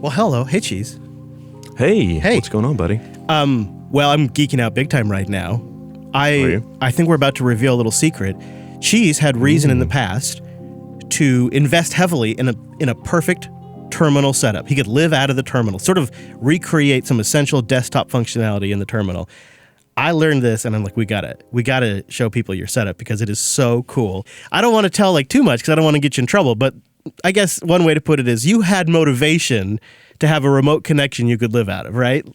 Well, hello. Hey, Cheese. Hey, Hey. what's going on, buddy? Well, I'm geeking out big time right now. Are you? I think we're about to reveal a little secret. Cheese had reason in the past to invest heavily in a perfect terminal setup. He could live out of the terminal, sort of recreate some essential desktop functionality in the terminal. I learned this, and I'm like, we gotta show people your setup because it is so cool. I don't want to tell like too much because I don't want to get you in trouble, but I guess one way to put it is you had motivation to have a remote connection you could live out of, right?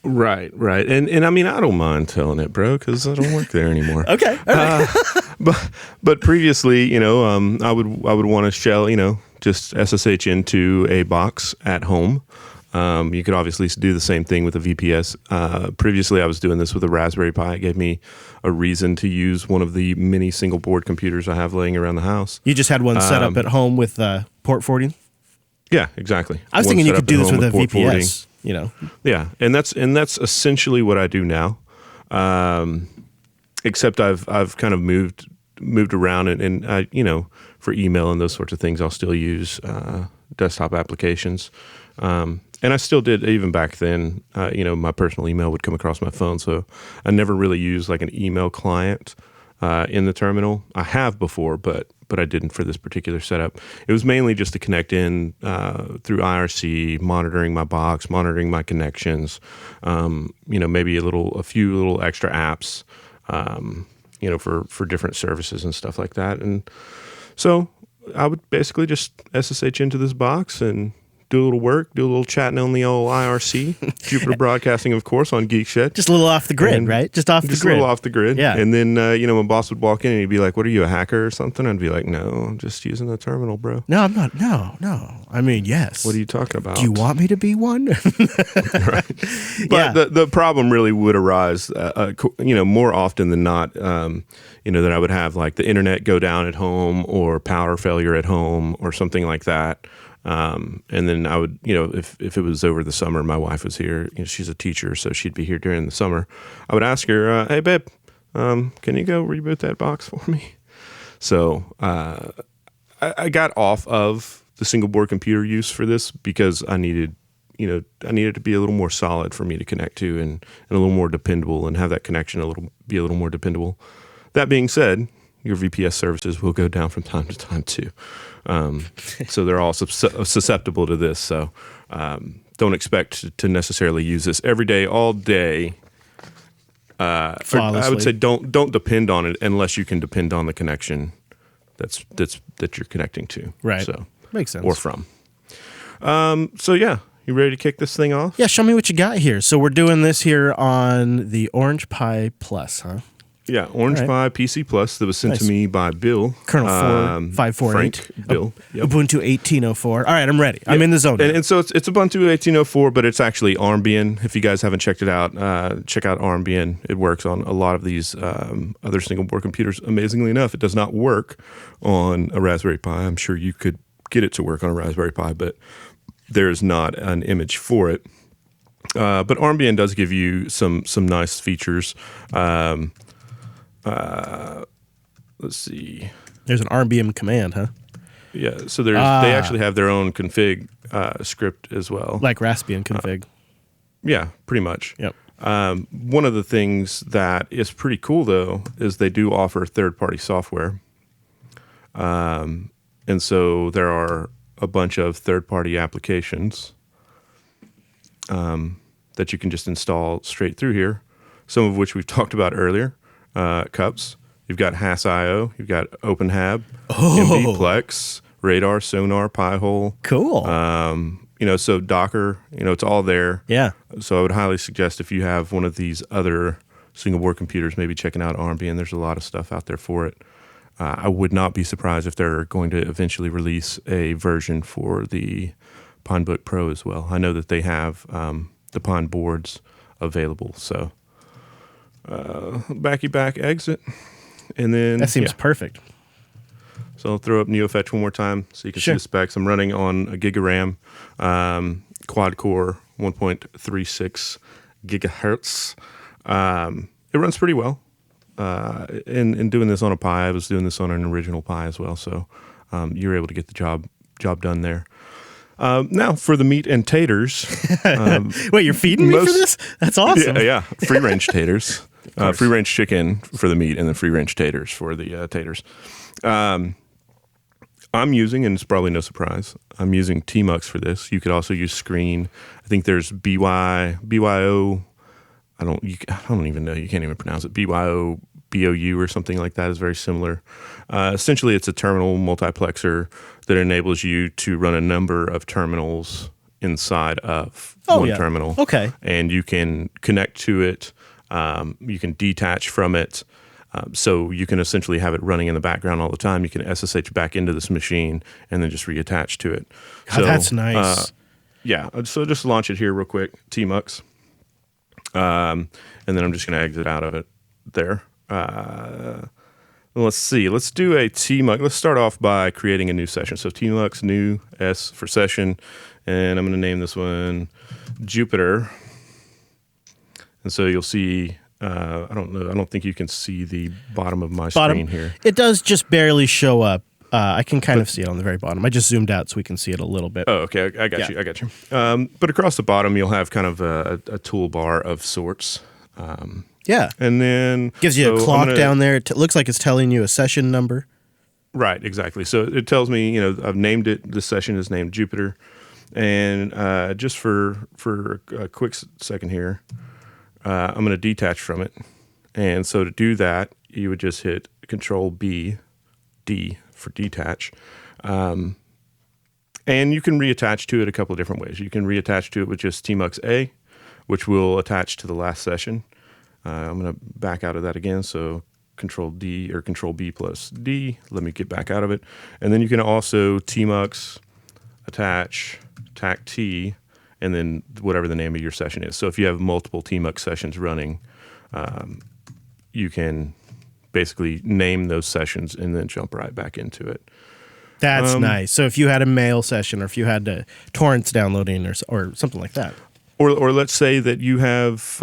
Right. And I mean, I don't mind telling it, bro, because I don't work there anymore. Okay. All right. But previously, I would want to shell, just SSH into a box at home. You could obviously do the same thing with a VPS. Previously, I was doing this with a Raspberry Pi. It gave me a reason to use one of the many single board computers I have laying around the house. You just had one set up at home with port forting? Yeah, exactly. I was thinking you could do this with a VPS, Yeah, and that's essentially what I do now. Except I've kind of moved around and I, for email and those sorts of things, I'll still use desktop applications. And I still did even back then. My personal email would come across my phone, so I never really used like an email client in the terminal. I have before, but I didn't for this particular setup. It was mainly just to connect in through IRC, monitoring my box, monitoring my connections. Maybe a few little extra apps, for different services and stuff like that. And so I would basically just SSH into this box and do a little work, do a little chatting on the old IRC, Jupiter Broadcasting, of course, on Geek Shed. Just a little off the grid, right? Just off the grid. Just a little off the grid. Yeah. And then, my boss would walk in and he'd be like, "What are you, a hacker or something?" I'd be like, "No, I'm just using the terminal, bro." No, I'm not. No. I mean, yes. What are you talking about? Do you want me to be one? Right. But the problem really would arise, more often than not, that I would have like the internet go down at home or power failure at home or something like that. And then I would, if it was over the summer, my wife was here, she's a teacher, so she'd be here during the summer. I would ask her, "Hey babe, can you go reboot that box for me?" So, I got off of the single board computer use for this because I needed to be a little more solid for me to connect to and a little more dependable and have that connection be a little more dependable. That being said, your VPS services will go down from time to time too. So they're all susceptible to this. So don't expect to necessarily use this every day, all day. I would say don't depend on it unless you can depend on the connection that you're connecting to. Right. So makes sense. Or from. So yeah, you ready to kick this thing off? Yeah, show me what you got here. So we're doing this here on the Orange Pi Plus, huh? Yeah, Orange Pi PC Plus that was sent to me by Bill. Kernel 4548. Frank, Bill. Yep. Ubuntu 18.04. All right, I'm ready. Yep. I'm in the zone. And so it's Ubuntu 18.04, but it's actually Armbian. If you guys haven't checked it out, check out Armbian. It works on a lot of these other single board computers. Amazingly enough, it does not work on a Raspberry Pi. I'm sure you could get it to work on a Raspberry Pi, but there's not an image for it. But Armbian does give you some nice features. Let's see. There's an Armbian command, huh? Yeah, so they actually have their own config script as well. Like Raspbian config. Yeah, pretty much. Yep. One of the things that is pretty cool, though, is they do offer third-party software. And so there are a bunch of third-party applications that you can just install straight through here, some of which we've talked about earlier. Cups. You've got Hass.io. You've got OpenHab, MDPlex, Radar, Sonar, Pi-hole. Cool. So Docker, it's all there. Yeah. So I would highly suggest if you have one of these other single board computers, maybe checking out Armbian. There's a lot of stuff out there for it. I would not be surprised if they're going to eventually release a version for the Pinebook Pro as well. I know that they have the Pine boards available, so back exit, and then that seems perfect. So I'll throw up NeoFetch one more time so you can see the specs. I'm running on a gig of RAM, quad core, 1.36 gigahertz. It runs pretty well. In doing this on a Pi, I was doing this on an original Pi as well, so you were able to get the job done there. Now for the meat and taters. Wait, you're feeding me for this? That's awesome. Yeah, free range taters. Free range chicken for the meat, and then free range taters for the taters. I'm using, and it's probably no surprise, I'm using tmux for this. You could also use screen. I think there's BYO. I don't even know. You can't even pronounce it. BYO BOU or something like that is very similar. Essentially, it's a terminal multiplexer that enables you to run a number of terminals inside of one terminal. Okay. And you can connect to it. You can detach from it. So you can essentially have it running in the background all the time. You can SSH back into this machine and then just reattach to it. God, that's nice. Yeah. So just launch it here real quick, tmux. And then I'm just going to exit out of it there. Let's see. Let's do a tmux. Let's start off by creating a new session. So tmux new S for session. And I'm going to name this one Jupiter. And so you'll see... I don't know. I don't think you can see the bottom of my screen here. It does just barely show up. I can kind of see it on the very bottom. I just zoomed out so we can see it a little bit. Oh, okay. I got you. I got you. But across the bottom, you'll have kind of a toolbar of sorts. Yeah. And then... Gives you a clock down there. It looks like it's telling you a session number. Right, exactly. So it tells me, I've named it. This session is named Jupiter. And just for a quick second here... I'm going to detach from it. And so to do that, you would just hit Control B, D for detach. And you can reattach to it a couple of different ways. You can reattach to it with just tmux A, which will attach to the last session. I'm going to back out of that again. So Control D or Control B plus D. Let me get back out of it. And then you can also tmux attach tac T, and then whatever the name of your session is. So if you have multiple tmux sessions running, you can basically name those sessions and then jump right back into it. That's nice. So if you had a mail session, or if you had torrents downloading, or something like that, or let's say that you have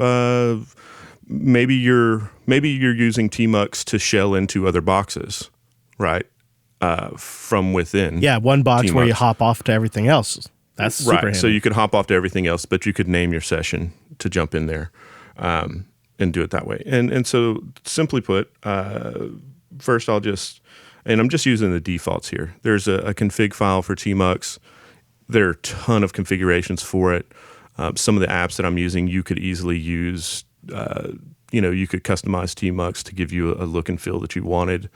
maybe you're using tmux to shell into other boxes, right? From within. Yeah, one box tmux. Where you hop off to everything else. That's super handy. So you could hop off to everything else, but you could name your session to jump in there and do it that way. And so simply put, first I'm just using the defaults here. There's a config file for tmux. There are a ton of configurations for it. Some of the apps that I'm using, you could easily use, you could customize tmux to give you a look and feel that you wanted.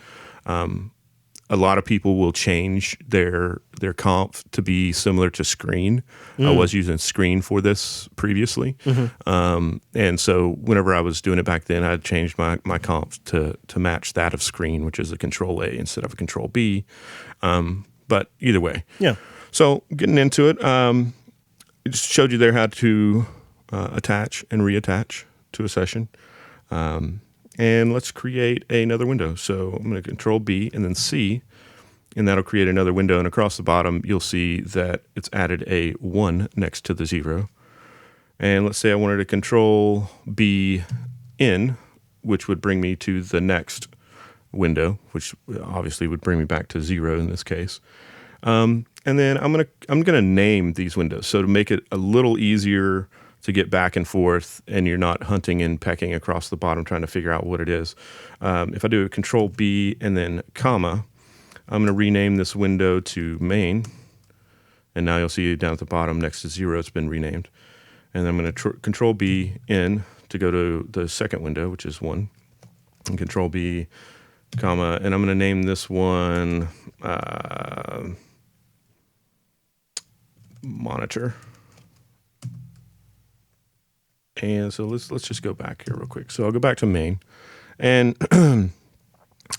A lot of people will change their conf to be similar to Screen. I was using Screen for this previously. Mm-hmm. And so whenever I was doing it back then, I'd changed my conf to match that of Screen, which is a Control A instead of a Control B. But either way. Yeah. So getting into it, it just showed you there how to attach and reattach to a session. And let's create another window. So I'm going to Control B and then C, and that'll create another window. And across the bottom, you'll see that it's added a 1 next to the 0. And let's say I wanted to Control B in, which would bring me to the next window, which obviously would bring me back to 0 in this case. And then I'm gonna name these windows. So to make it a little easier to get back and forth, and you're not hunting and pecking across the bottom trying to figure out what it is. If I do a Control B and then comma, I'm going to rename this window to main, and now you'll see down at the bottom next to 0, it's been renamed. And then I'm going to Control B in to go to the second window, which is 1, and Control B, comma, and I'm going to name this one monitor. And so let's just go back here real quick. So I'll go back to main, and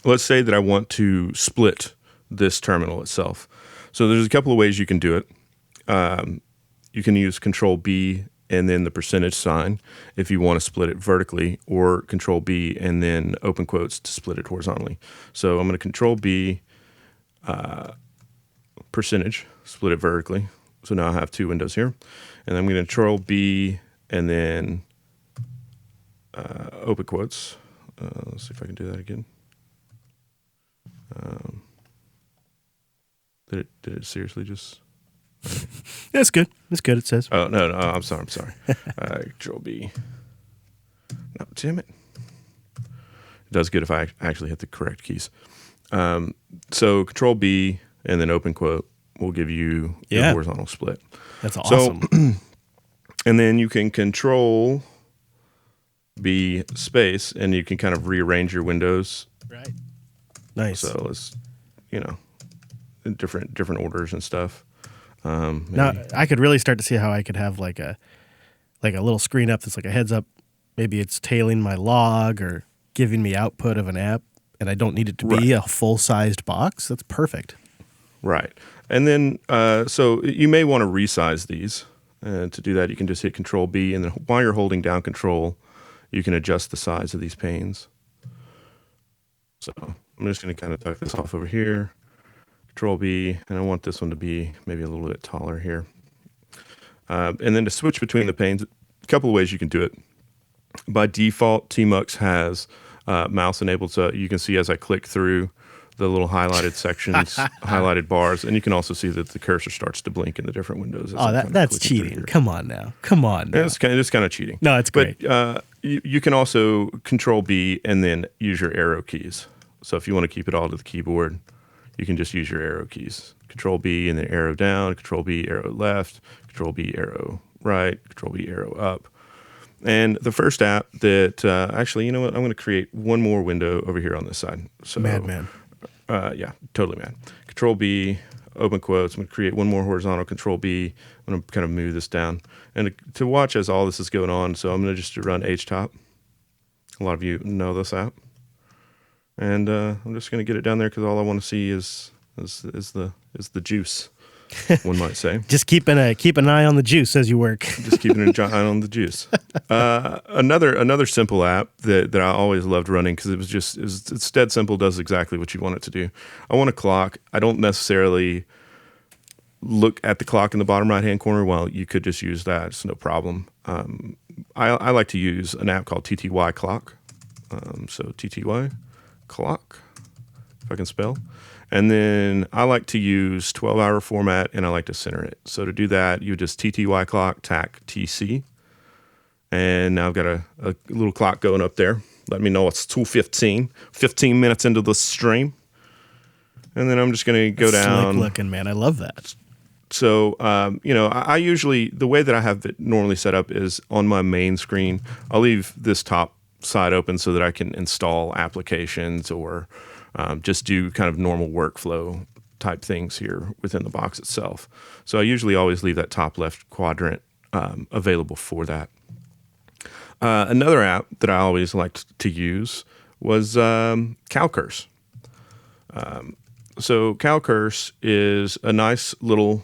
let's say that I want to split this terminal itself. So there's a couple of ways you can do it. You can use Control B and then the percentage sign if you want to split it vertically, or Control B and then open quotes to split it horizontally. So I'm going to Control B percentage, split it vertically. So now I have 2 windows here, and I'm going to Control B and then open quotes. Let's see if I can do that again. Did it seriously just... That's good. That's good, it says. Oh, no, I'm sorry. Control B. No, damn it. It does good if I actually hit the correct keys. So Control B and then open quote will give you your horizontal split. That's awesome. So, and then you can Control B space, and you can kind of rearrange your windows. Right. Nice. So it's, in different orders and stuff. Now I could really start to see how I could have like a little screen up that's like a heads up. Maybe it's tailing my log or giving me output of an app, and I don't need it to be a full-sized box. That's perfect. Right. And then, so you may want to resize these. To do that, you can just hit Control B, and then while you're holding down Control, you can adjust the size of these panes. So I'm just going to kind of tuck this off over here. Control B, and I want this one to be maybe a little bit taller here. And then to switch between the panes, a couple of ways you can do it. By default, tmux has mouse enabled, so you can see as I click through the little highlighted sections, highlighted bars, and you can also see that the cursor starts to blink in the different windows. Oh, that's cheating. Come on now. Yeah, it's kind of cheating. No, it's great. But you can also Control B and then use your arrow keys. So if you want to keep it all to the keyboard, you can just use your arrow keys. Control B and then arrow down, Control B, arrow left, Control B, arrow right, Control B, arrow up. And the first app that, actually, you know what? I'm going to create one more window over here on this side. So, Madman. Yeah, totally mad. Control B, open quotes. I'm going to create one more horizontal. Control B. I'm going to kind of move this down. And to watch as all this is going on, so I'm going to just run HTOP. A lot of you know this app. And I'm just going to get it down there because all I want to see is the juice, one might say. Just keep an eye on the juice as you work. Just keeping an eye on the juice. Another simple app that I always loved running because it's dead simple, does exactly what you want it to do. I want a clock. I don't necessarily look at the clock in the bottom right hand corner. Well, you could just use that. It's no problem. I like to use an app called TTY Clock. So TTY Clock, if I can spell. And then I like to use 12-hour format, and I like to center it. So to do that, you just TTY Clock, TAC, TC. And now I've got a little clock going up there. Let me know it's 2:15, 15 minutes into the stream. And then I'm just going to go down. Slick looking, man. I love that. So, I usually, the way that I have it normally set up is on my main screen, I'll leave this top side open so that I can install applications or just do kind of normal workflow type things here within the box itself. So I usually always leave that top left quadrant available for that. Another app that I always liked to use was CalCurse. So CalCurse is a nice little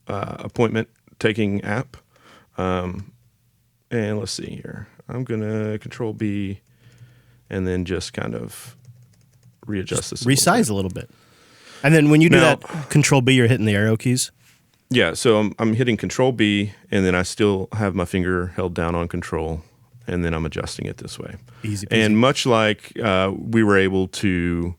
appointment taking app. And let's see here. I'm going to Control B and then just kind of readjust this. Resize a little bit. And then when you do that, Control B, you're hitting the arrow keys? Yeah, so I'm hitting Control B, and then I still have my finger held down on Control, and then I'm adjusting it this way. Easy peasy. And much like we were able to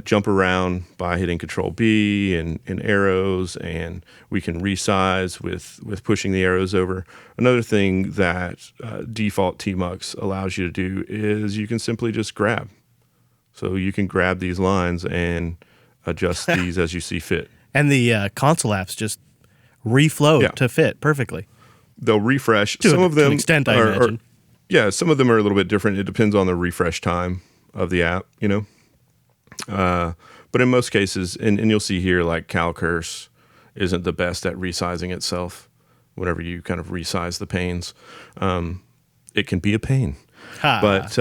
jump around by hitting Control B and arrows, and we can resize with pushing the arrows over. Another thing that default tmux allows you to do is you can simply just grab. So you can grab these lines and adjust these as you see fit. And the console apps just reflow to fit perfectly. They'll refresh. Some of them, to an extent, I imagine. Some of them are a little bit different. It depends on the refresh time of the app, But in most cases, and you'll see here, like CalCurse isn't the best at resizing itself. Whenever you kind of resize the panes, it can be a pain. But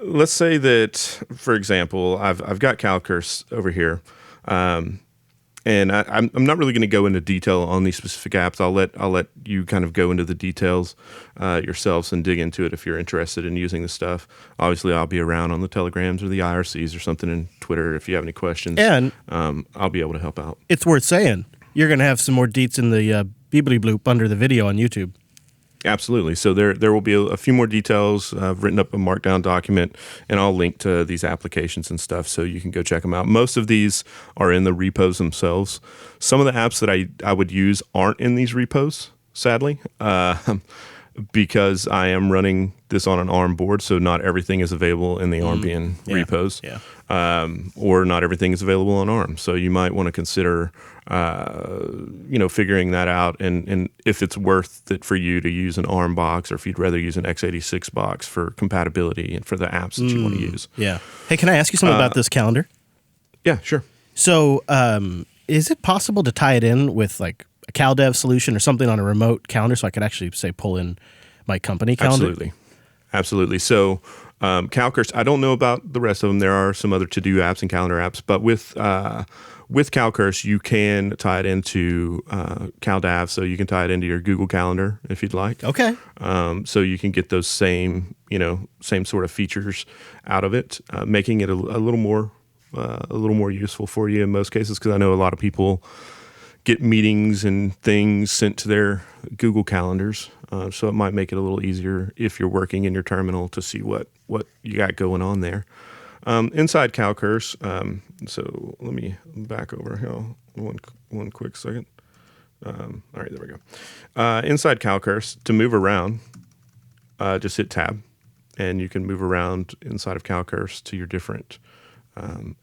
let's say that, for example, I've got CalCurse over here, and I'm not really going to go into detail on these specific apps. I'll let you kind of go into the details yourselves and dig into it if you're interested in using this stuff. Obviously, I'll be around on the Telegrams or the IRCs or something in Twitter if you have any questions. And I'll be able to help out. It's worth saying you're going to have some more deets in the beebly bloop under the video on YouTube. Absolutely. So there will be a few more details. I've written up a markdown document, and I'll link to these applications and stuff so you can go check them out. Most of these are in the repos themselves. Some of the apps that I would use aren't in these repos, sadly, because I am running this on an ARM board, so not everything is available in the Armbian repos, or not everything is available on ARM. So you might want to consider figuring that out, and if it's worth it for you to use an ARM box, or if you'd rather use an x86 box for compatibility and for the apps that you want to use. Yeah. Hey, can I ask you something about this calendar? Yeah, sure. So is it possible to tie it in with like a CalDev solution or something on a remote calendar so I could actually, say, pull in my company calendar? Absolutely. So CalCurse, I don't know about the rest of them. There are some other to-do apps and calendar apps, but with CalCurse, you can tie it into CalDAV, so you can tie it into your Google Calendar if you'd like. Okay. So you can get those same sort of features out of it, making it a little more useful for you in most cases, because I know a lot of people get meetings and things sent to their Google Calendars, so it might make it a little easier if you're working in your terminal to see what you got going on there. Inside CalCurse, so let me back over here one quick second. All right, there we go. Inside CalCurse, to move around, just hit Tab, and you can move around inside of CalCurse to your different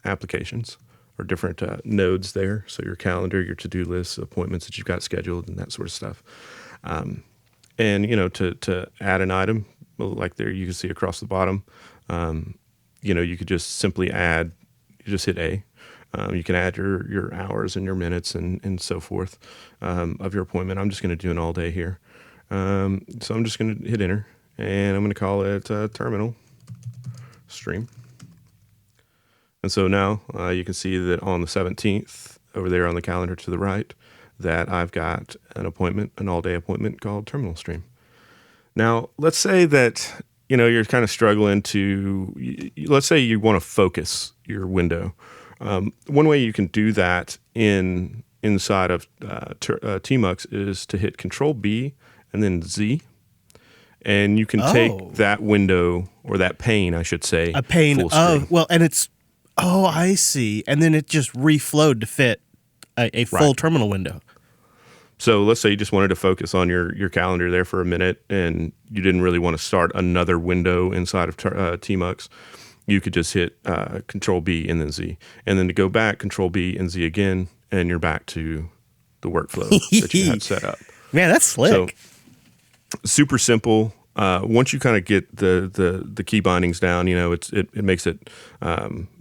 applications or different nodes there. So your calendar, your to-do lists, appointments that you've got scheduled, and that sort of stuff. And to add an item, like there you can see across the bottom, you could just simply add. You just hit A. You can add your hours and your minutes and so forth of your appointment. I'm just going to do an all day here. So I'm just going to hit enter, and I'm going to call it terminal stream. And so now you can see that on the 17th, over there on the calendar to the right, that I've got an appointment, an all-day appointment called Terminal Stream. Now, let's say that you're kind of struggling to, let's say you want to focus your window. One way you can do that inside of tmux is to hit Control B and then Z. And you can take that window, or that pane, I should say. A pane of, and it's, I see. And then it just reflowed to fit a full terminal window. So let's say you just wanted to focus on your calendar there for a minute, and you didn't really want to start another window inside of tmux. You could just hit Control B and then Z. And then to go back, Control B and Z again, and you're back to the workflow that you had set up. Man, that's slick. So, super simple. Once you kind of get the key bindings down, it makes it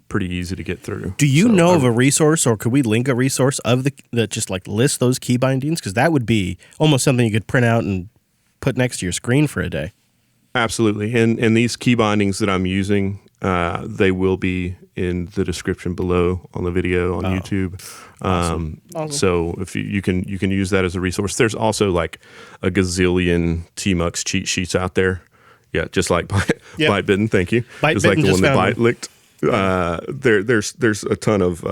pretty easy to get through. Do you know of a resource, or could we link a resource of that just like lists those key bindings? Because that would be almost something you could print out and put next to your screen for a day. Absolutely. And these key bindings that I'm using, they will be in the description below on the video on YouTube. Awesome. So if you can use that as a resource. There's also like a gazillion tmux cheat sheets out there. Yeah, just like Bytebitten. Thank you. Just like the one that Byte licked. There's a ton of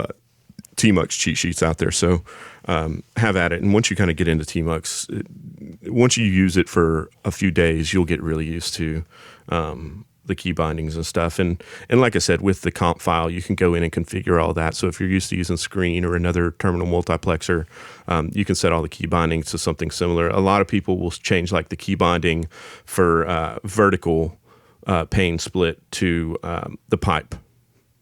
tmux cheat sheets out there. So have at it. And once you kind of get into tmux, once you use it for a few days, you'll get really used to the key bindings and stuff. And like I said, with the comp file, you can go in and configure all that. So if you're used to using Screen or another terminal multiplexer, you can set all the key bindings to something similar. A lot of people will change like the key binding for vertical pane split to the pipe,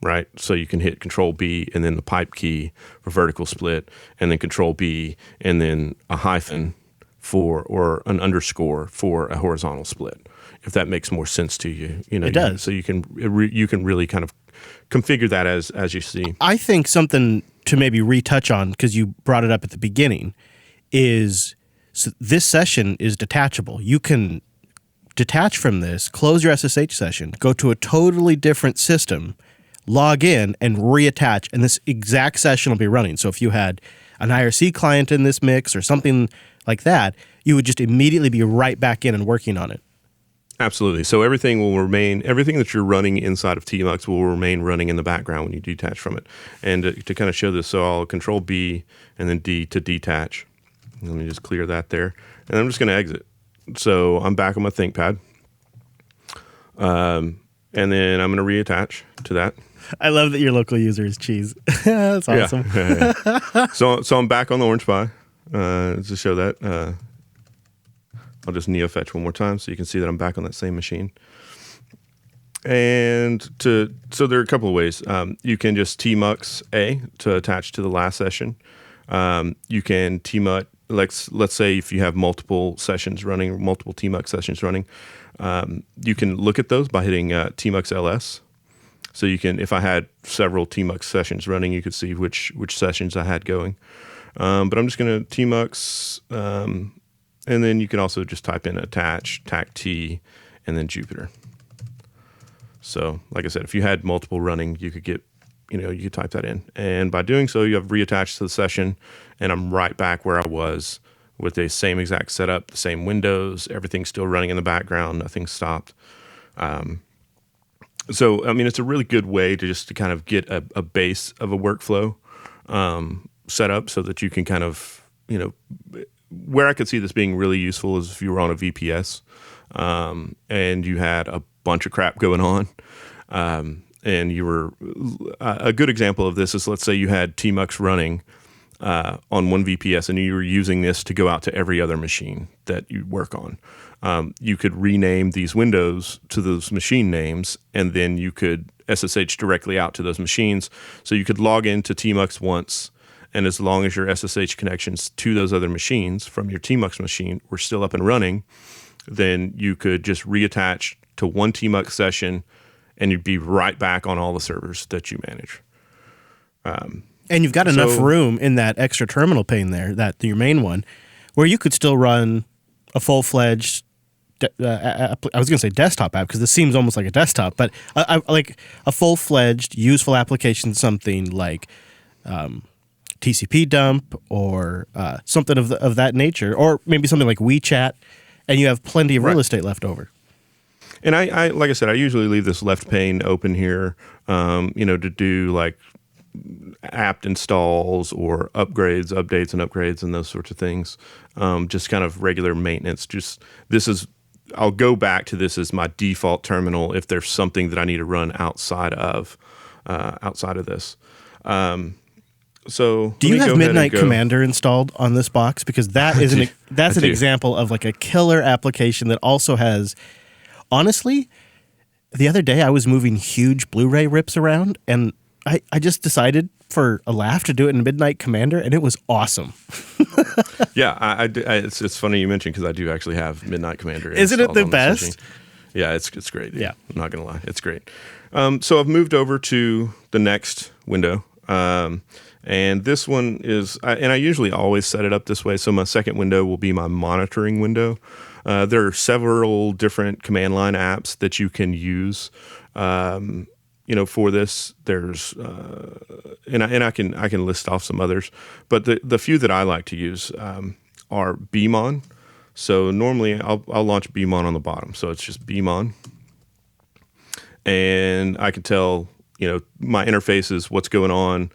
right? So you can hit Control B and then the pipe key for vertical split, and then Control B and then a hyphen or an underscore for a horizontal split. If that makes more sense to you, it does. So you can really kind of configure that as you see. I think something to maybe retouch on, because you brought it up at the beginning, is this session is detachable. You can detach from this, close your SSH session, go to a totally different system, log in, and reattach, and this exact session will be running. So if you had an IRC client in this mix or something like that, you would just immediately be right back in and working on it. Absolutely. So everything that you're running inside of tmux will remain running in the background when you detach from it. And to kind of show this, so I'll Control B and then D to detach. Let me just clear that there. And I'm just going to exit. So I'm back on my ThinkPad. And then I'm going to reattach to that. I love that your local user is cheese. That's awesome. Yeah. So I'm back on the Orange Pi to show that. I'll just neo-fetch one more time so you can see that I'm back on that same machine. And so there are a couple of ways. You can just tmux A to attach to the last session. You can tmux, let's say if you have multiple sessions running, multiple tmux sessions running, you can look at those by hitting tmux ls. So you can, if I had several tmux sessions running, you could see which sessions I had going. But I'm just going to tmux, and then you can also just type in attach, tac t, and then Jupyter. So, like I said, if you had multiple running, you could you could type that in. And by doing so, you have reattached to the session, and I'm right back where I was with the same exact setup, the same windows, everything's still running in the background, nothing's stopped. So, I mean, it's a really good way to kind of get a base of a workflow set up so that you can kind of, where I could see this being really useful is if you were on a VPS and you had a bunch of crap going on. And you were a good example of this is, let's say you had tmux running on one VPS and you were using this to go out to every other machine that you work on. You could rename these windows to those machine names, and then you could SSH directly out to those machines. So you could log into tmux once, and as long as your SSH connections to those other machines from your tmux machine were still up and running, then you could just reattach to one tmux session, and you'd be right back on all the servers that you manage. And you've got enough room in that extra terminal pane there, your main one, where you could still run a full-fledged, I was going to say desktop app because this seems almost like a desktop, but I like a full-fledged useful application, something like TCP dump or something of that nature, or maybe something like WeChat, and you have plenty of real estate left over. And I like I said, I usually leave this left pane open here, to do like apt installs or updates and upgrades and those sorts of things. Just kind of regular maintenance. I'll go back to this as my default terminal if there's something that I need to run outside of this. So do you have Midnight Commander installed on this box? Because that's an example of like a killer application that also has. Honestly, the other day I was moving huge Blu-ray rips around, and I just decided for a laugh to do it in Midnight Commander, and it was awesome. Yeah, it's funny you mentioned because I do actually have Midnight Commander. Isn't it the best? Yeah, it's great. Yeah, I'm not gonna lie, it's great. So I've moved over to the next window, and this one is, and I usually always set it up this way. So my second window will be my monitoring window. There are several different command line apps that you can use, for this. There's, and I can list off some others, but the few that I like to use are Beamon. So normally I'll launch Beamon on the bottom, so it's just Beamon, and I can tell my interfaces what's going on.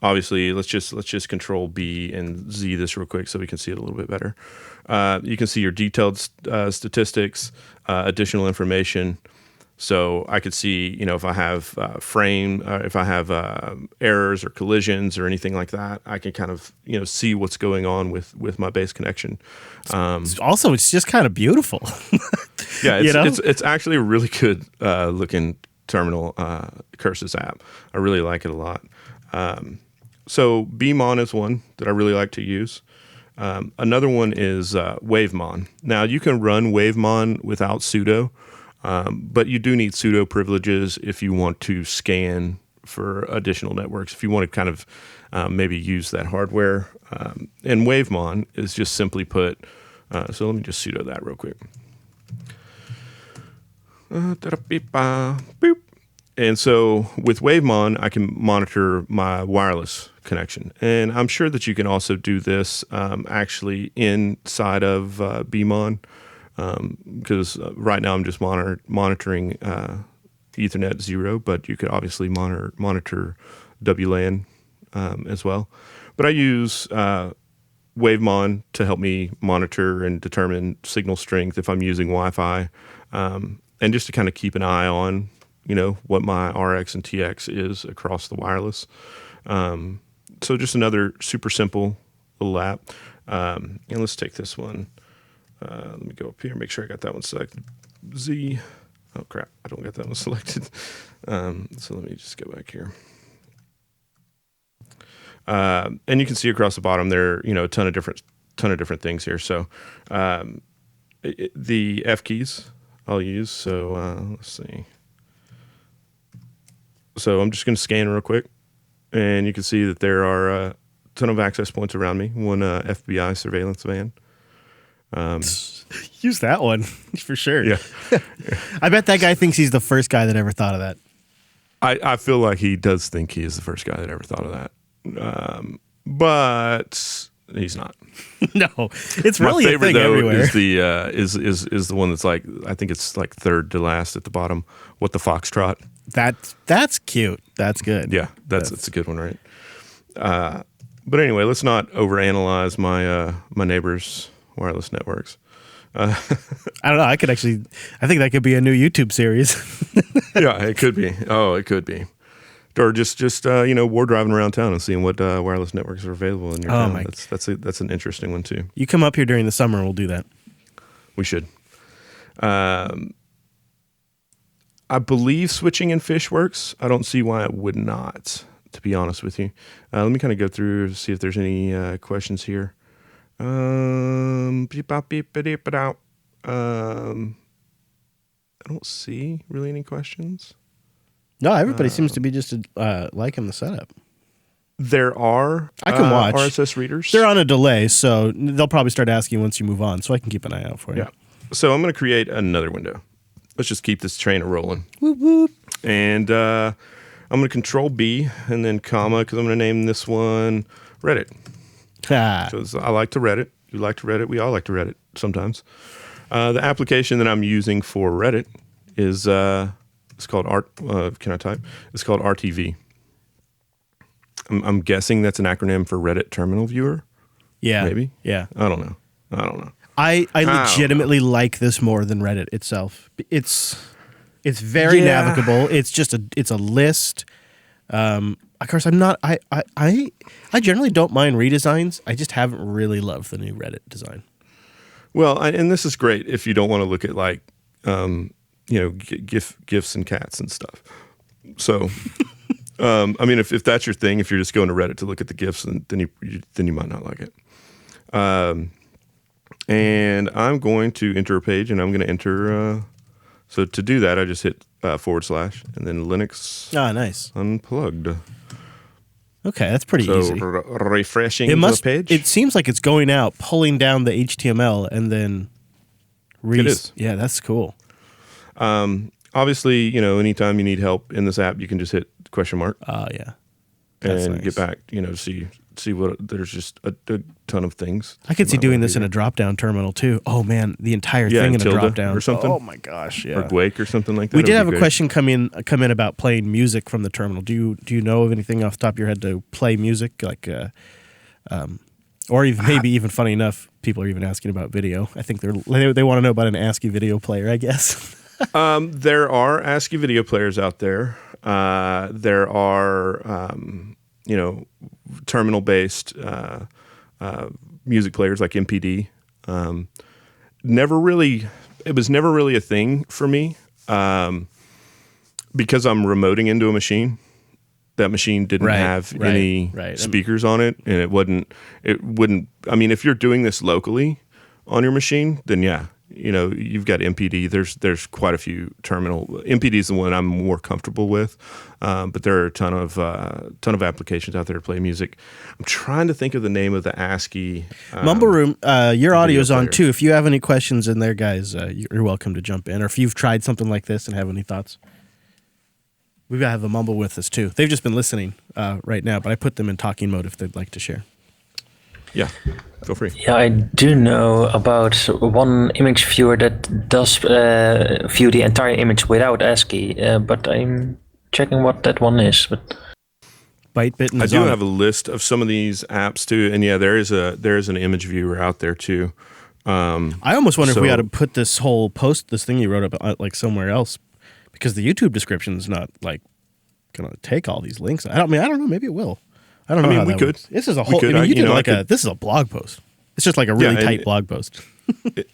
Obviously, let's just Control B and Z this real quick so we can see it a little bit better. You can see your detailed statistics, additional information. So I could see, if I have if I have errors or collisions or anything like that, I can kind of, see what's going on with my base connection. Also, it's just kind of beautiful. Yeah, it's actually a really good looking terminal Curses app. I really like it a lot. So Beamon is one that I really like to use. Another one is Wavemon. Now you can run Wavemon without sudo, but you do need sudo privileges if you want to scan for additional networks, if you want to kind of maybe use that hardware. And Wavemon is just simply put, so let me just sudo that real quick. Boop. And so with Wavemon, I can monitor my wireless connection. And I'm sure that you can also do this actually inside of Beamon, because right now I'm just monitoring Ethernet 0, but you could obviously monitor WLAN as well. But I use WaveMon to help me monitor and determine signal strength if I'm using Wi-Fi, and just to kind of keep an eye on, what my RX and TX is across the wireless. So just another super simple little app. And let's take this one. Let me go up here, make sure I got that one selected. Z. Oh crap, I don't got that one selected. So let me just go back here. And you can see across the bottom there, a ton of different things here. So the F keys I'll use. So let's see. So I'm just going to scan real quick, and you can see that there are a ton of access points around me. One FBI surveillance van. Use that one for sure. Yeah. I bet that guy thinks he's the first guy that ever thought of that. I feel like he does think he is the first guy that ever thought of that. But he's not. No, it's really my favorite a thing though everywhere. Is the one that's like, I think it's like third to last at the bottom. What the Foxtrot? That's cute. That's good. Yeah, that's a good one, right? But anyway, let's not overanalyze my neighbor's wireless networks. I don't know. I think that could be a new YouTube series. Yeah, it could be. Oh, it could be. Or just war driving around town and seeing what wireless networks are available in your town. That's an interesting one too. You come up here during the summer, and we'll do that. We should. I believe switching in Fish works. I don't see why it would not, to be honest with you. Let me kind of go through to see if there's any questions here. I don't see really any questions. No, everybody seems to be just liking the setup. There are I can watch RSS readers. They're on a delay, so they'll probably start asking once you move on, so I can keep an eye out for you. Yeah. So I'm going to create another window. Let's just keep this train rolling. Whoop, whoop. And I'm going to Control B and then comma, because I'm going to name this one Reddit. Because I like to Reddit. You like to Reddit. We all like to Reddit sometimes. The application that I'm using for Reddit is it's called Can I type? It's called RTV. I'm guessing that's an acronym for Reddit Terminal Viewer. Yeah. Maybe. Yeah. I don't know. I legitimately like this more than Reddit itself. It's very navigable. It's just a list. Of course, I'm not. I generally don't mind redesigns. I just haven't really loved the new Reddit design. Well, and this is great if you don't want to look at like GIFs and cats and stuff. So, I mean, if that's your thing, if you're just going to Reddit to look at the GIFs, then you might not like it. And I'm going to enter a page, and I'm going to enter. So to do that, I just hit / and then Linux. Ah, nice. Unplugged. Okay, that's pretty easy. Refreshing the page. It seems like it's going out, pulling down the HTML, and then. It is. Yeah, that's cool. Obviously, anytime you need help in this app, you can just hit ? Yeah. That's and nice. get back, see what, there's just a ton of things. I could see doing this in a drop-down terminal too. Oh man, the entire thing in a drop-down or something. Oh my gosh, yeah. Or Gwake or something like that. We did have a question come in about playing music from the terminal. Do you know of anything off the top of your head to play music, like or even maybe even funny enough, people are even asking about video. I think they want to know about an ASCII video player, I guess. There are ASCII video players out there. There are terminal-based music players like MPD. It was never really a thing for me because I'm remoting into a machine. That machine didn't have any speakers on it, and it wouldn't. I mean, if you're doing this locally on your machine, then yeah. You've got MPD. There's quite a few terminal. MPD is the one I'm more comfortable with, but there are a ton of applications out there to play music. I'm trying to think of the name of the ASCII. Mumble Room, your audio is on too. If you have any questions in there, guys, you're welcome to jump in. Or if you've tried something like this and have any thoughts, we've got to have the Mumble with us too. They've just been listening right now, but I put them in talking mode if they'd like to share. Yeah, feel free. Yeah, I do know about one image viewer that does view the entire image without ASCII, but I'm checking what that one is. But Bytebit and I do have a list of some of these apps too, and yeah, there is an image viewer out there too. I almost wonder if we ought to put this whole this thing you wrote up like somewhere else, because the YouTube description is not like gonna take all these links. I don't know. Maybe it will. I don't know. I mean, we could. Works. This is a whole. You did this is a blog post. It's just like a really tight blog post.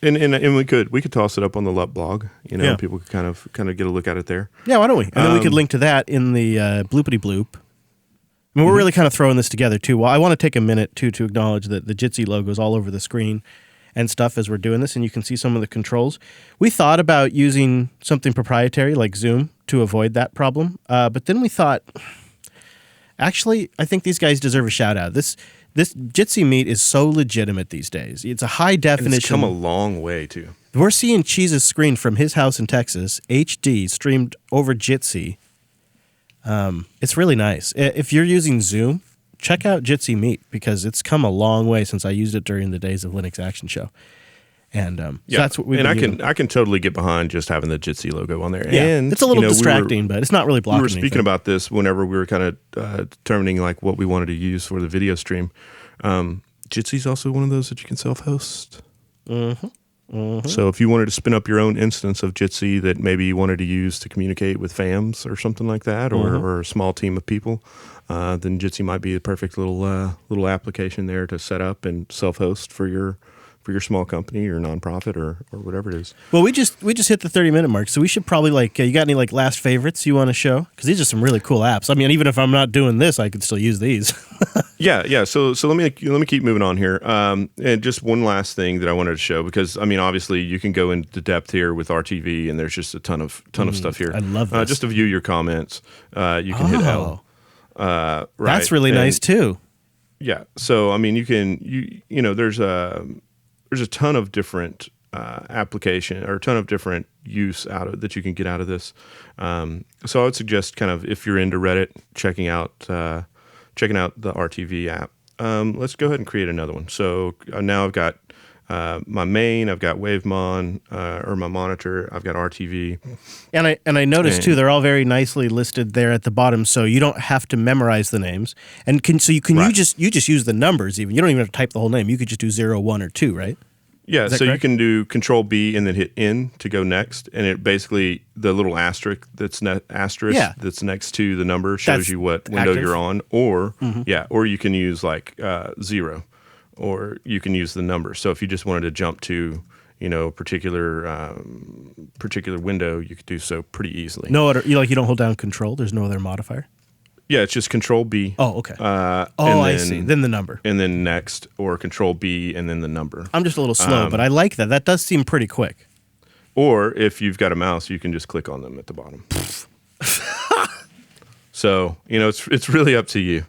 and we could toss it up on the LUP blog. People could kind of get a look at it there. Yeah, why don't we? And then we could link to that in the bloopity bloop. I mean, we're really kind of throwing this together too. Well, I want to take a minute too to acknowledge that the Jitsi logo is all over the screen and stuff as we're doing this, and you can see some of the controls. We thought about using something proprietary like Zoom to avoid that problem, but then we thought, actually, I think these guys deserve a shout out. This Jitsi Meet is so legitimate these days. It's a high definition. It's come a long way too. We're seeing Cheese's screen from his house in Texas, HD, streamed over Jitsi. It's really nice. If you're using Zoom, check out Jitsi Meet, because it's come a long way since I used it during the days of Linux Action Show. And so that's what we've been using. I can totally get behind just having the Jitsi logo on there. Yeah, and it's a little distracting, but it's not really blocking We were speaking anything. about this whenever we were kind of determining like what we wanted to use for the video stream. Jitsi's also one of those that you can self-host. Mm-hmm. Mm-hmm. So if you wanted to spin up your own instance of Jitsi that maybe you wanted to use to communicate with FAMs or something like that, or a small team of people, then Jitsi might be the perfect little application there to set up and self-host for your small company or nonprofit or whatever it is. Well, we just hit the 30-minute mark, so we should probably you got any last favorites you want to show? Because these are some really cool apps. I mean, even if I'm not doing this, I could still use these. Yeah. So let me keep moving on here. And just one last thing that I wanted to show, because I mean, obviously you can go into depth here with RTV, and there's just a ton of stuff here. I love this. Just to view your comments, you can hit L. Right. That's really nice too. Yeah. So I mean, there's a ton of different application or a ton of different use that you can get out of this. So I would suggest kind of, if you're into Reddit, checking out the RTV app. Let's go ahead and create another one. So now I've got my main, I've got Wavemon, or my monitor, I've got RTV. And I noticed too, they're all very nicely listed there at the bottom, so you don't have to memorize the names. And you just use the numbers even. You don't even have to type the whole name. You could just do 0, 1, or 2, right? Yeah, so correct? you can do Control B and then hit N to go next, and it basically, the little asterisk that's that's next to the number shows you what window you're on, or or you can use 0, or you can use the number. So if you just wanted to jump to a particular window, you could do so pretty easily. No other, you don't hold down Control. There's no other modifier. Yeah, it's just Control B. Oh, okay. I see. Then the number. And then next, or Control B and then the number. I'm just a little slow, but I like that. That does seem pretty quick. Or if you've got a mouse, you can just click on them at the bottom. So, it's really up to you.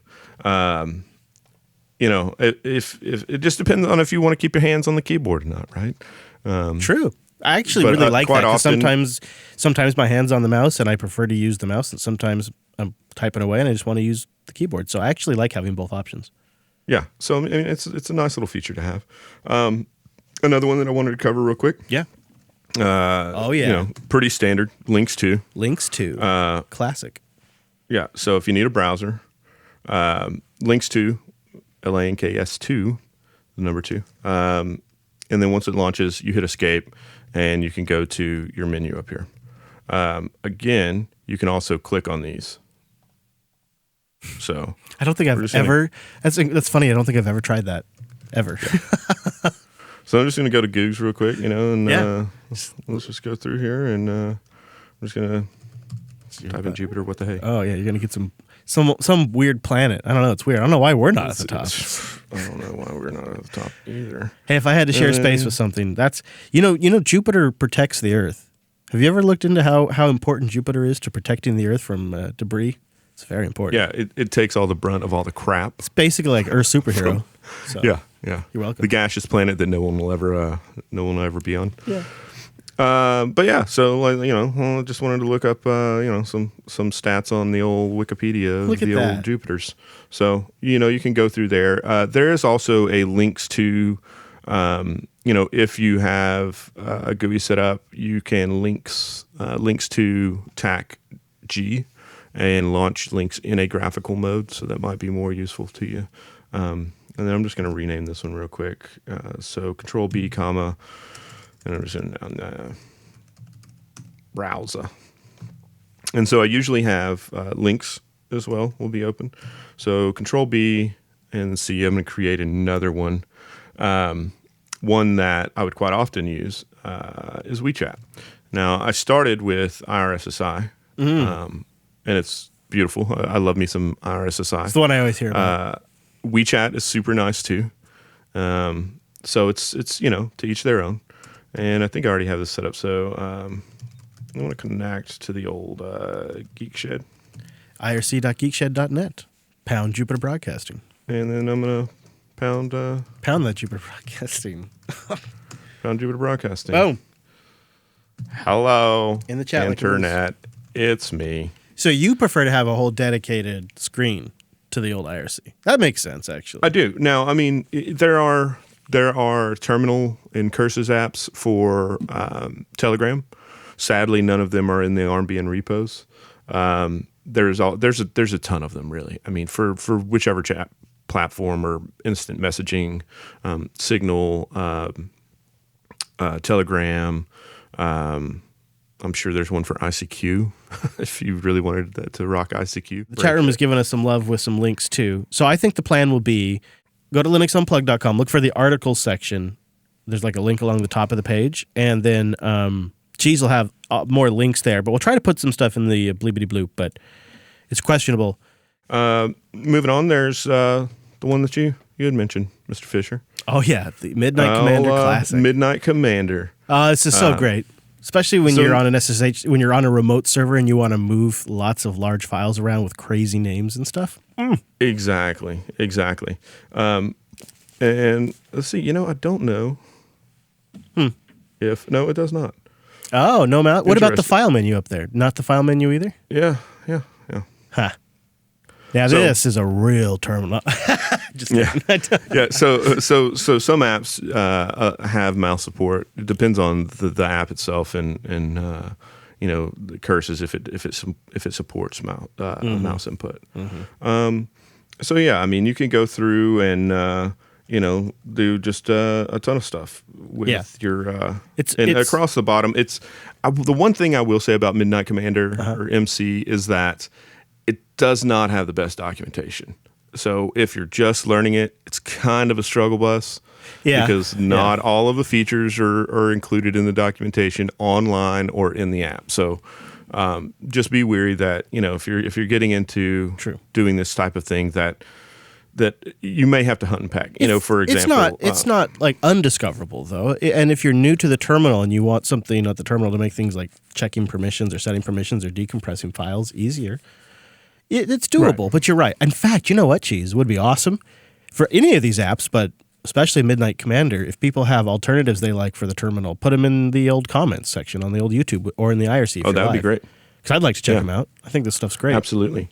If it just depends on if you want to keep your hands on the keyboard or not, right? True. I actually really like that, because sometimes my hand's on the mouse and I prefer to use the mouse, and sometimes I'm typing away and I just want to use the keyboard. So I actually like having both options. Yeah. So I mean, it's a nice little feature to have. Another one that I wanted to cover real quick. Yeah. Pretty standard. Links to. Classic. Yeah. So if you need a browser, links to, LANKS2, the number 2. And then once it launches, you hit escape and you can go to your menu up here. Again, you can also click on these. So I don't think I've ever. That's funny. I don't think I've ever tried that ever. So I'm just going to go to Googs real quick, let's just go through here, and I'm just going to type in Jupiter. What the hey? Oh yeah, you're going to get some weird planet. I don't know. It's weird. I don't know why we're not at the top. I don't know why we're not at the top either. Hey, if I had to share space with something, that's Jupiter protects the Earth. Have you ever looked into how important Jupiter is to protecting the Earth from debris? It's very important. Yeah, it takes all the brunt of all the crap. It's basically like Earth superhero. So, yeah. You're welcome. The gaseous planet that no one will ever be on. Yeah. But yeah, so I just wanted to look up some stats on the old Wikipedia of the old Jupiters. So you can go through there. There is also a links to if you have a GUI set up, you can links to TAC G, and launch links in a graphical mode. So that might be more useful to you. And then I'm just going to rename this one real quick. So Control B, comma, and I'm just going to browser. And so I usually have links as well will be open. So Control B and C, I'm going to create another one. One that I would quite often use is WeChat. Now, I started with IRSSI, and it's beautiful. I love me some IRSSI. It's the one I always hear about. WeChat is super nice too. So it's to each their own. And I think I already have this set up. So I want to connect to the old Geek Shed. irc.geekshed.net. Pound Jupiter Broadcasting. And then I'm going to pound that Jupiter Broadcasting. Pound Jupiter Broadcasting. Boom. Hello. In the chat. Internet. It's me. So you prefer to have a whole dedicated screen to the old IRC. That makes sense, actually. I do. Now, I mean, there are terminal and curses apps for Telegram. Sadly, none of them are in the RMBN repos. There's a ton of them, really. I mean, for whichever chat platform or instant messaging, Signal, Telegram. I'm sure there's one for ICQ if you really wanted to rock ICQ. The chat room has given us some love with some links too. So I think the plan will be go to linuxunplugged.com, look for the articles section. There's like a link along the top of the page, and then Cheese will have more links there. But we'll try to put some stuff in the bleepity bloop, but it's questionable. Moving on, there's the one that you had mentioned, Mr. Fisher. Oh yeah, the Midnight Commander Classic. Midnight Commander. This is so great. Especially when you're on an SSH, when you're on a remote server and you want to move lots of large files around with crazy names and stuff. Exactly. And let's see, I don't know if, no, it does not. Oh, no, what about the file menu up there? Not the file menu either? Yeah. Huh. Yeah, this is a real terminal. Just kidding. Yeah. So some apps have mouse support. It depends on the app itself and the curses if it supports mouse input. So yeah, I mean you can go through and do just a ton of stuff with your it's across the bottom. It's the one thing I will say about Midnight Commander or MC is that it does not have the best documentation. So if you're just learning it, it's kind of a struggle bus. Yeah. Because not all of the features are included in the documentation online or in the app. So just be wary that, if you're getting into doing this type of thing that you may have to hunt and peck. For example. It's not like undiscoverable though. And if you're new to the terminal and you want something at the terminal to make things like checking permissions or setting permissions or decompressing files easier, it's doable, right. But you're right. In fact, you know what, Cheese? Would be awesome for any of these apps, but especially Midnight Commander, if people have alternatives they like for the terminal, put them in the old comments section on the old YouTube or in the IRC. Oh, that would be great. Because I'd like to check them out. I think this stuff's great. Absolutely.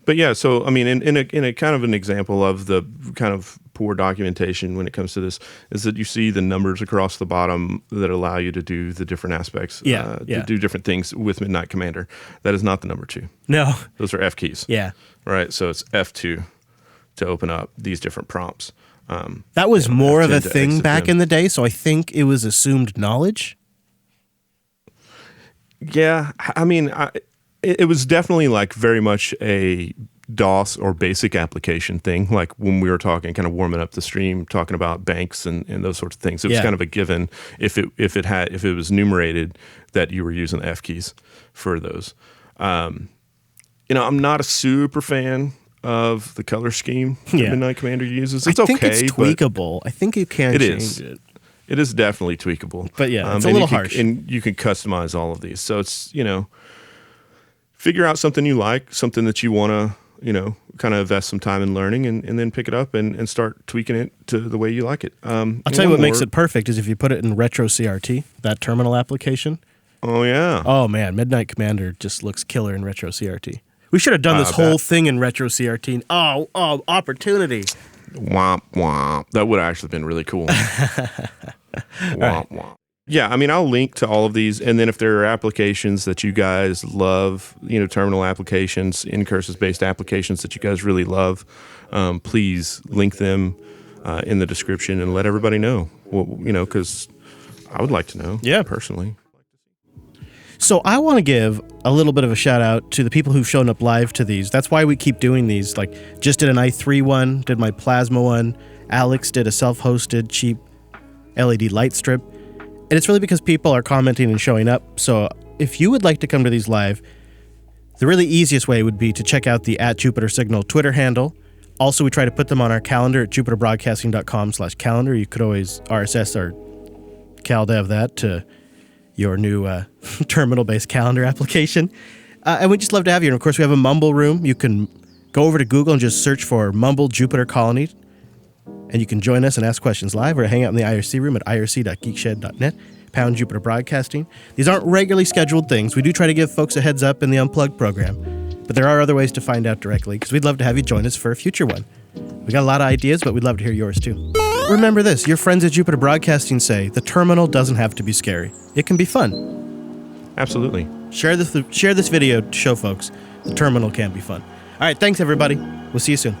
But yeah, so I mean, in a kind of an example of the kind of poor documentation when it comes to this is that you see the numbers across the bottom that allow you to do the different aspects, to do different things with Midnight Commander. That is not the number 2. No, those are F keys. Yeah, right. So it's F2 to open up these different prompts. That was more of a thing back in the day, so I think it was assumed knowledge. Yeah, I mean, it was definitely like very much a DOS or basic application thing. Like when we were talking, kind of warming up the stream, talking about banks and those sorts of things. It was kind of a given if it was numerated that you were using the F keys for those. I'm not a super fan of the color scheme that Midnight Commander uses. It's okay. I think it's tweakable. I think you can change it. It is definitely tweakable. But it's a little harsh. And you can customize all of these. So it's, figure out something you like, something that you want to, kind of invest some time in learning and then pick it up and start tweaking it to the way you like it. I'll tell you what makes it perfect is if you put it in Retro CRT, that terminal application. Oh, yeah. Oh, man. Midnight Commander just looks killer in Retro CRT. We should have done this whole thing in Retro CRT. Oh, opportunity. Womp, womp. That would have actually been really cool. Womp, womp. Yeah, I mean, I'll link to all of these, and then if there are applications that you guys love, terminal applications, incursus-based applications that you guys really love, please link them in the description and let everybody know. Well, because I would like to know, personally. So I want to give a little bit of a shout out to the people who've shown up live to these. That's why we keep doing these. Like, just did an i3 one, did my plasma one. Alex did a self-hosted cheap LED light strip. And it's really because people are commenting and showing up. So if you would like to come to these live, the really easiest way would be to check out the @JupiterSignal Twitter handle. Also, we try to put them on our calendar at jupiterbroadcasting.com/calendar. You could always RSS or CalDev that to your new terminal-based calendar application. And we'd just love to have you. And of course, we have a Mumble room. You can go over to Google and just search for Mumble Jupiter Colony. And you can join us and ask questions live or hang out in the IRC room at irc.geekshed.net, #Jupiter Broadcasting. These aren't regularly scheduled things. We do try to give folks a heads up in the Unplugged program. But there are other ways to find out directly, because we'd love to have you join us for a future one. We got a lot of ideas, but we'd love to hear yours too. Remember this, your friends at Jupiter Broadcasting say, the terminal doesn't have to be scary. It can be fun. Absolutely. Share this video to show folks the terminal can be fun. All right, thanks everybody. We'll see you soon.